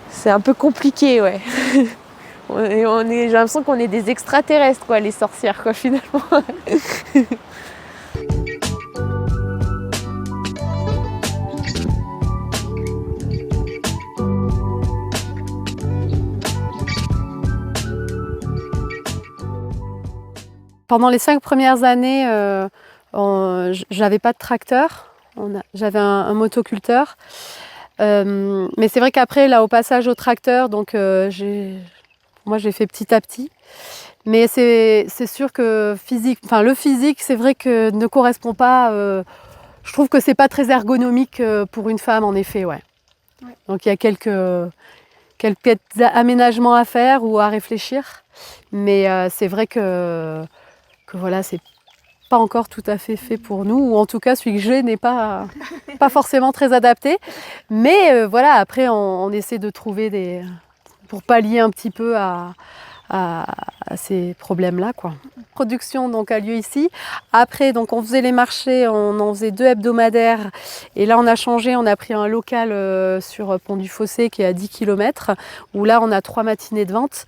S2: c'est un peu compliqué, ouais. J'ai l'impression qu'on est des extraterrestres, quoi, les sorcières, quoi, finalement.
S3: Pendant les 5 premières années, j'avais pas de tracteur, j'avais un motoculteur. Mais c'est vrai qu'après, là, au passage au tracteur, donc moi j'ai fait petit à petit. Mais c'est sûr que le physique, c'est vrai que ne correspond pas. Je trouve que c'est pas très ergonomique pour une femme, en effet, ouais. Donc il y a quelques aménagements à faire ou à réfléchir. Mais c'est vrai que voilà, c'est pas encore tout à fait fait pour nous, ou en tout cas celui que j'ai n'est pas forcément très adapté. Mais voilà, après on essaie de trouver pour pallier un petit peu à ces problèmes-là, quoi. La production donc a lieu ici. Après, donc on faisait les marchés, on en faisait 2 hebdomadaires. Et là, on a changé, on a pris un local sur Pont du Fossé qui est à 10 km, où là, on a 3 matinées de vente.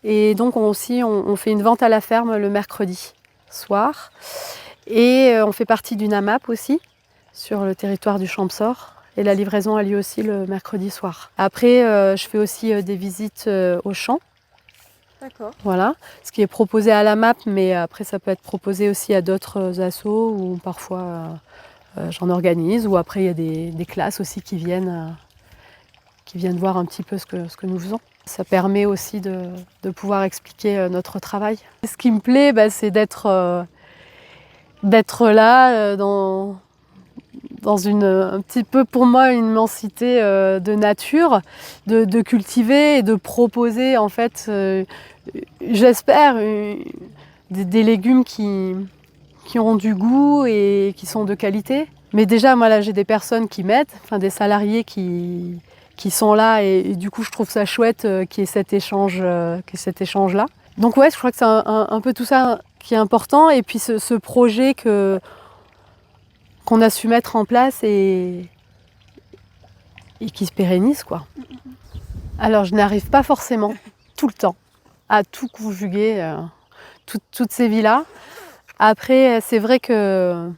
S3: Et donc on fait une vente à la ferme le mercredi soir. Et on fait partie d'une AMAP aussi, sur le territoire du Champsaur. Et la livraison a lieu aussi le mercredi soir. Après, je fais aussi des visites au champ.
S1: D'accord.
S3: Voilà, ce qui est proposé à la MAP, mais après ça peut être proposé aussi à d'autres assos, ou parfois j'en organise, ou après il y a des classes aussi qui viennent voir un petit peu ce que nous faisons. Ça permet aussi de pouvoir expliquer notre travail. Ce qui me plaît, c'est d'être là dans un petit peu pour moi une immensité de nature, de cultiver et de proposer en fait, j'espère, des légumes qui ont du goût et qui sont de qualité. Mais déjà, moi là, j'ai des personnes qui m'aident, enfin des salariés qui sont là et du coup je trouve ça chouette qu'il y ait cet échange-là. Donc ouais, je crois que c'est un peu tout ça qui est important et puis ce projet qu'on a su mettre en place et qui se pérennise, quoi. Alors je n'arrive pas forcément tout le temps à tout conjuguer, toutes ces vies-là. Après, c'est vrai que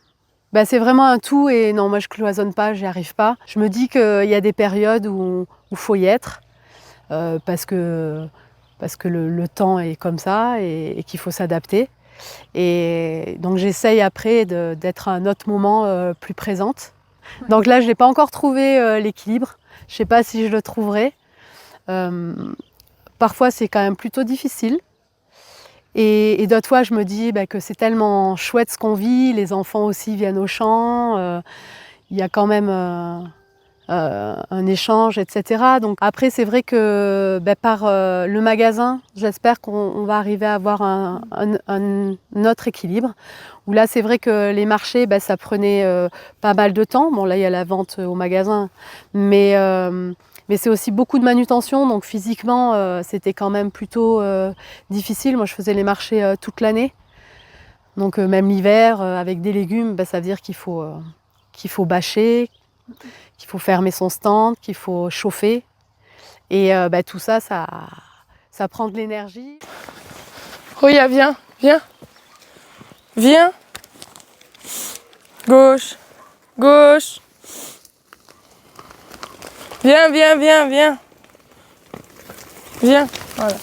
S3: c'est vraiment un tout et non, moi je cloisonne pas, j'y arrive pas. Je me dis qu'il y a des périodes où faut y être parce que le temps est comme ça et qu'il faut s'adapter. Et donc j'essaye après d'être à un autre moment plus présente. Donc là, je n'ai pas encore trouvé l'équilibre. Je ne sais pas si je le trouverai. Parfois, c'est quand même plutôt difficile. Et d'autres fois, je me dis que c'est tellement chouette ce qu'on vit. Les enfants aussi viennent au champ. Il y a quand même un échange, etc. Donc après, c'est vrai que par le magasin, j'espère qu'on va arriver à avoir un autre équilibre. Où là, c'est vrai que les marchés, ça prenait pas mal de temps. Bon, là, il y a la vente au magasin, mais c'est aussi beaucoup de manutention. Donc physiquement, c'était quand même plutôt difficile. Moi, je faisais les marchés toute l'année. Donc même l'hiver, avec des légumes, ça veut dire qu'il faut bâcher, qu'il faut fermer son stand, qu'il faut chauffer. Et tout ça, ça prend de l'énergie.
S5: Roya, viens, viens. Viens. Gauche. Gauche. Viens, viens, viens, viens. Viens, voilà.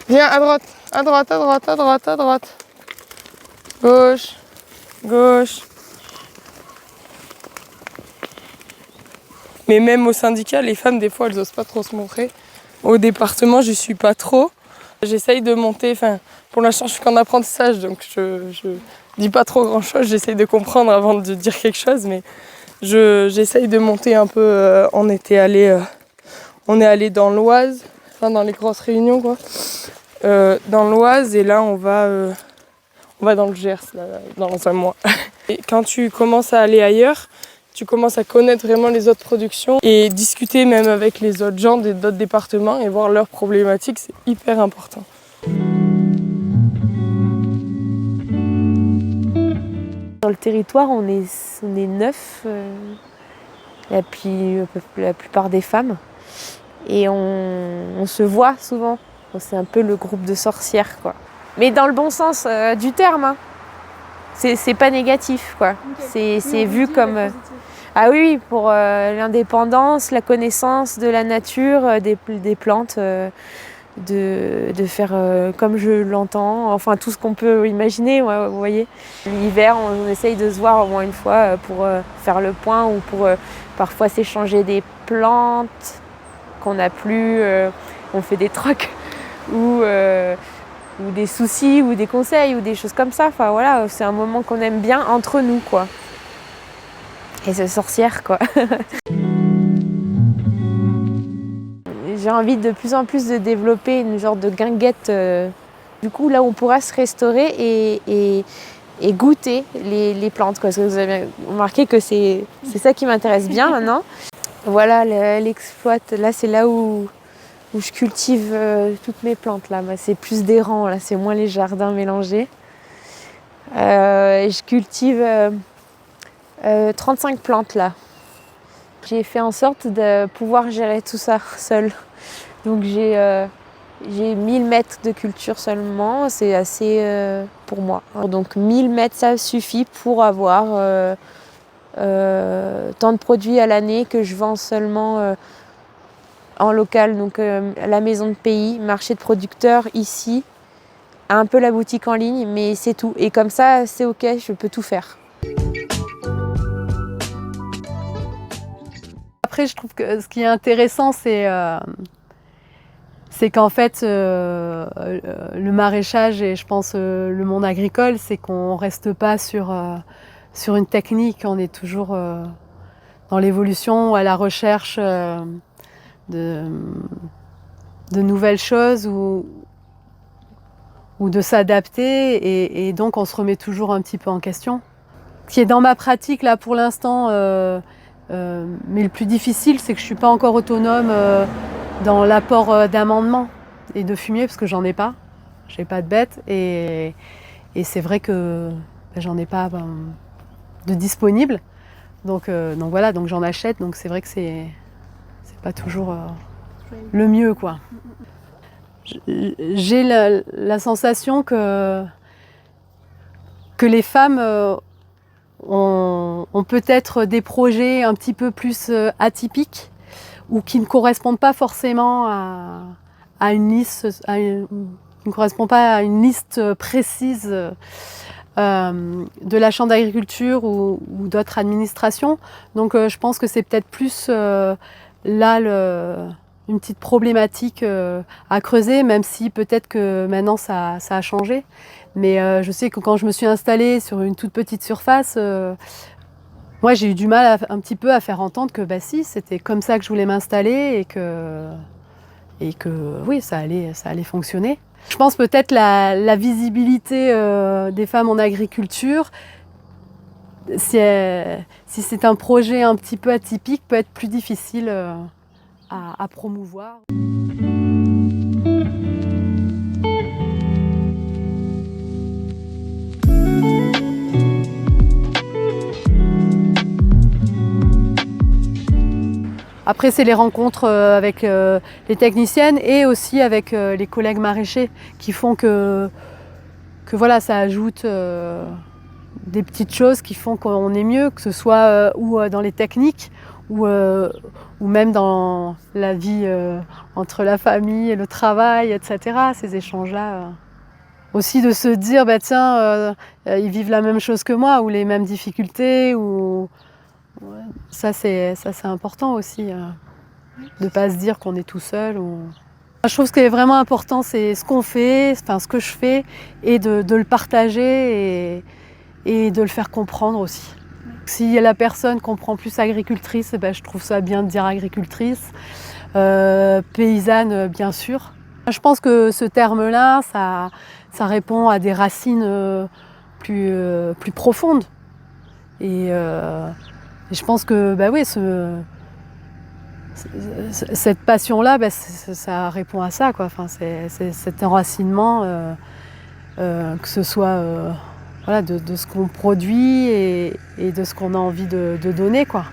S5: Viens, à droite, à droite, à droite, à droite, à droite. Gauche. Gauche. Mais même au syndicat, les femmes, des fois, elles n'osent pas trop se montrer. Au département, je suis pas trop. J'essaye de monter, pour l'instant, je suis qu'en apprentissage, donc je dis pas trop grand-chose. J'essaye de comprendre avant de dire quelque chose, mais j'essaye de monter un peu. On est allé dans l'Oise, dans les grosses réunions, quoi. Dans l'Oise, et là, on va dans le Gers, là, dans un mois. Et quand tu commences à aller ailleurs, tu commences à connaître vraiment les autres productions et discuter même avec les autres gens d'autres départements et voir leurs problématiques, c'est hyper important.
S2: Dans le territoire, on est 9, la plupart des femmes, et on se voit souvent. C'est un peu le groupe de sorcières, quoi. Mais dans le bon sens du terme, hein. C'est pas négatif, quoi. Okay. C'est vu comme... Ah oui, pour l'indépendance, la connaissance de la nature, des plantes, de faire comme je l'entends, enfin tout ce qu'on peut imaginer, ouais, vous voyez. L'hiver, on essaye de se voir au moins une fois pour faire le point ou pour parfois s'échanger des plantes qu'on n'a plus, on fait des trocs ou des soucis ou des conseils ou des choses comme ça. Enfin voilà, c'est un moment qu'on aime bien entre nous, quoi. Et c'est sorcière, quoi. J'ai envie de plus en plus de développer une sorte de guinguette. Du coup, là, on pourra se restaurer et goûter les plantes, quoi. Parce que vous avez remarqué que c'est ça qui m'intéresse bien maintenant. Voilà, l'exploite. Là, c'est là où je cultive toutes mes plantes. Là, c'est plus des rangs. Là, c'est moins les jardins mélangés. Je cultive 35 plantes là. J'ai fait en sorte de pouvoir gérer tout ça seule. Donc j'ai 1000 mètres de culture seulement, c'est assez pour moi. Donc 1000 mètres, ça suffit pour avoir tant de produits à l'année que je vends seulement en local. Donc la maison de pays, marché de producteurs ici, un peu la boutique en ligne, mais c'est tout. Et comme ça, c'est ok, je peux tout faire.
S3: Après, je trouve que ce qui est intéressant, c'est c'est qu'en fait, le maraîchage et je pense le monde agricole, c'est qu'on ne reste pas sur une technique, on est toujours dans l'évolution, à la recherche de nouvelles choses ou de s'adapter et donc on se remet toujours un petit peu en question. Ce qui est dans ma pratique là pour l'instant, mais le plus difficile, c'est que je ne suis pas encore autonome dans l'apport d'amendements et de fumier parce que j'en ai pas. J'ai pas de bêtes et c'est vrai que j'en ai pas de disponible. Donc voilà, donc j'en achète. Donc c'est vrai que c'est pas toujours le mieux, quoi. J'ai la sensation que les femmes ont peut-être des projets un petit peu plus atypiques ou qui ne correspondent pas forcément à une liste, ne correspondent pas à une liste précise de la Chambre d'agriculture ou d'autres administrations. Donc je pense que c'est peut-être plus là une petite problématique à creuser, même si peut-être que maintenant ça a changé. Mais je sais que quand je me suis installée sur une toute petite surface, moi j'ai eu du mal un petit peu à faire entendre que bah si, c'était comme ça que je voulais m'installer et que oui, ça allait fonctionner. Je pense peut-être la visibilité des femmes en agriculture, si c'est un projet un petit peu atypique, peut être plus difficile à promouvoir. Après, c'est les rencontres avec les techniciennes et aussi avec les collègues maraîchers qui font que voilà, ça ajoute des petites choses qui font qu'on est mieux, que ce soit ou dans les techniques ou même dans la vie entre la famille et le travail, etc. Ces échanges-là. Aussi de se dire, bah, tiens, ils vivent la même chose que moi ou les mêmes difficultés. Ça, c'est important aussi. De ne pas se dire qu'on est tout seul. Je trouve que ce qui est vraiment important, c'est ce qu'on fait, enfin ce que je fais, et de le partager et de le faire comprendre aussi. Si la personne comprend plus agricultrice, ben, je trouve ça bien de dire agricultrice, paysanne bien sûr. Je pense que ce terme-là, ça répond à des racines plus profondes. Et je pense que bah oui, cette passion-là, bah, ça répond à ça, quoi. Enfin, c'est cet enracinement, que ce soit voilà, de ce qu'on produit et de ce qu'on a envie de donner, quoi.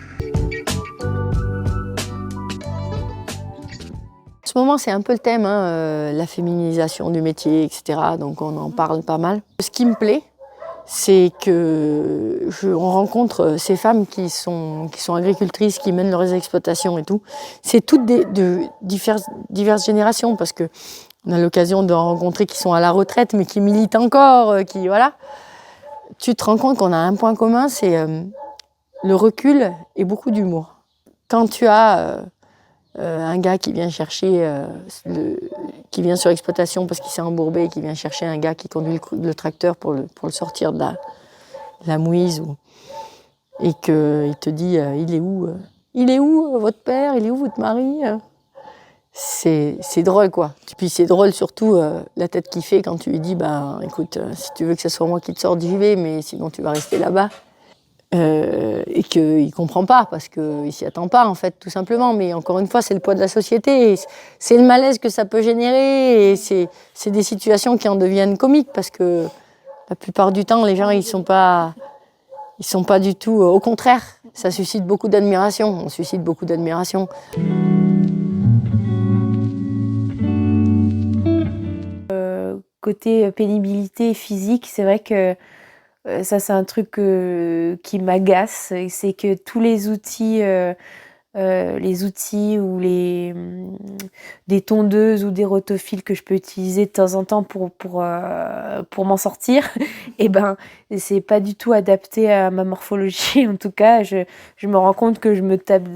S4: En ce moment, c'est un peu le thème, hein, la féminisation du métier, etc. Donc on en parle pas mal. Ce qui me plaît, c'est qu'on rencontre ces femmes qui sont agricultrices, qui mènent leurs exploitations et tout. C'est toutes de diverses générations, parce qu'on a l'occasion de rencontrer qui sont à la retraite, mais qui militent encore, voilà. Tu te rends compte qu'on a un point commun, c'est le recul et beaucoup d'humour. Quand tu as un gars qui vient chercher, qui vient sur l'exploitation parce qu'il s'est embourbé, qui vient chercher un gars qui conduit le tracteur pour le sortir de la mouise, et qu'il te dit il est où votre père, il est où votre mari, c'est drôle, quoi. Puis c'est drôle surtout la tête qu'il fait quand tu lui dis écoute, si tu veux que ce soit moi qui te sorte, j'y vais, mais sinon tu vas rester là-bas. Et qu'il ne comprend pas, parce qu'il ne s'y attend pas, en fait, tout simplement. Mais encore une fois, c'est le poids de la société, c'est le malaise que ça peut générer, et c'est des situations qui en deviennent comiques, parce que la plupart du temps, les gens, ils sont pas du tout... au contraire, ça suscite beaucoup d'admiration, on suscite beaucoup d'admiration.
S2: Côté pénibilité physique, c'est vrai que ça, c'est un truc qui m'agace, c'est que tous les outils les outils ou des tondeuses ou des rotophiles que je peux utiliser de temps en temps pour m'en sortir, et ben c'est pas du tout adapté à ma morphologie. En tout cas, je me rends compte que je me tape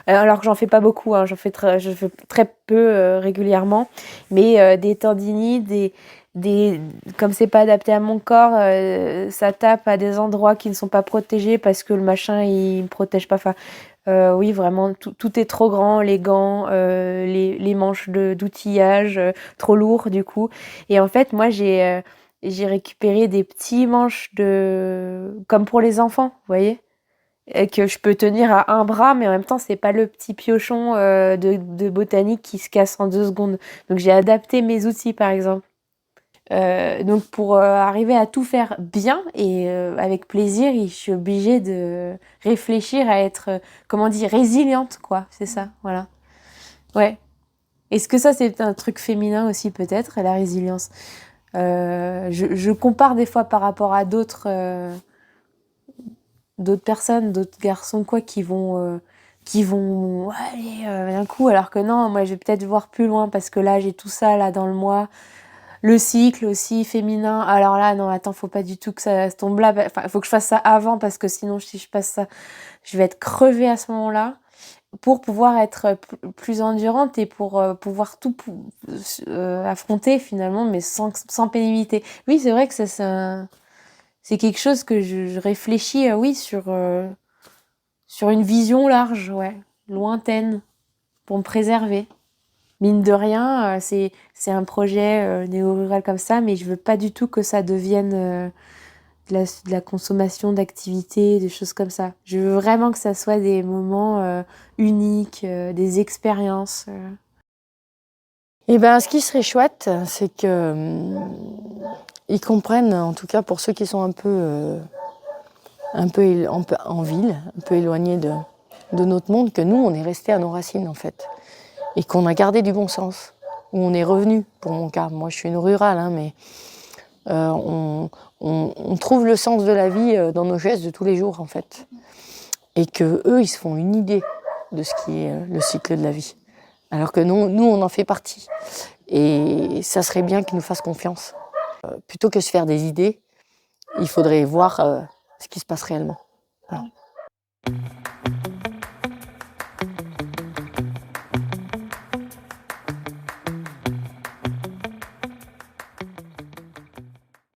S2: alors que j'en fais pas beaucoup, hein, je fais très peu régulièrement, mais des tendinites, comme c'est pas adapté à mon corps, ça tape à des endroits qui ne sont pas protégés parce que le machin il me protège pas. Enfin, oui, vraiment, tout est trop grand, les gants, les manches d'outillage, trop lourds du coup. Et en fait, moi, j'ai récupéré des petits manches comme pour les enfants, vous voyez, et que je peux tenir à un bras, mais en même temps, c'est pas le petit piochon de botanique qui se casse en 2 secondes. Donc, j'ai adapté mes outils, par exemple. Donc pour arriver à tout faire bien et avec plaisir, je suis obligée de réfléchir à être, comment dire, résiliente, quoi. C'est ça, voilà. Ouais. Est-ce que ça, c'est un truc féminin aussi, peut-être, la résilience? Je compare des fois par rapport à d'autres personnes, d'autres garçons, quoi, qui vont aller d'un coup, alors que non, moi, je vais peut-être voir plus loin parce que là, j'ai tout ça, là, dans le moi. Le cycle aussi féminin. Alors là, non, attends, faut pas du tout que ça tombe là. Enfin, il faut que je fasse ça avant parce que sinon, si je passe ça, je vais être crevée à ce moment-là pour pouvoir être plus endurante et pour pouvoir tout affronter finalement, mais sans pénibilité. Oui, c'est vrai que ça, c'est quelque chose que je réfléchis, oui, sur une vision large, ouais, lointaine, pour me préserver. Mine de rien, c'est un projet néo-rural comme ça, mais je veux pas du tout que ça devienne de la consommation d'activités, des choses comme ça. Je veux vraiment que ça soit des moments uniques, des expériences.
S4: Et ben, ce qui serait chouette, c'est que ils comprennent, en tout cas pour ceux qui sont un peu en ville, un peu éloignés de notre monde, que nous, on est restés à nos racines en fait. Et qu'on a gardé du bon sens, où on est revenu, pour mon cas. Moi, je suis une rurale, hein, mais on trouve le sens de la vie dans nos gestes de tous les jours, en fait. Et qu'eux, ils se font une idée de ce qui est le cycle de la vie. Alors que nous, on en fait partie. Et ça serait bien qu'ils nous fassent confiance. Plutôt que se faire des idées, il faudrait voir ce qui se passe réellement. Voilà.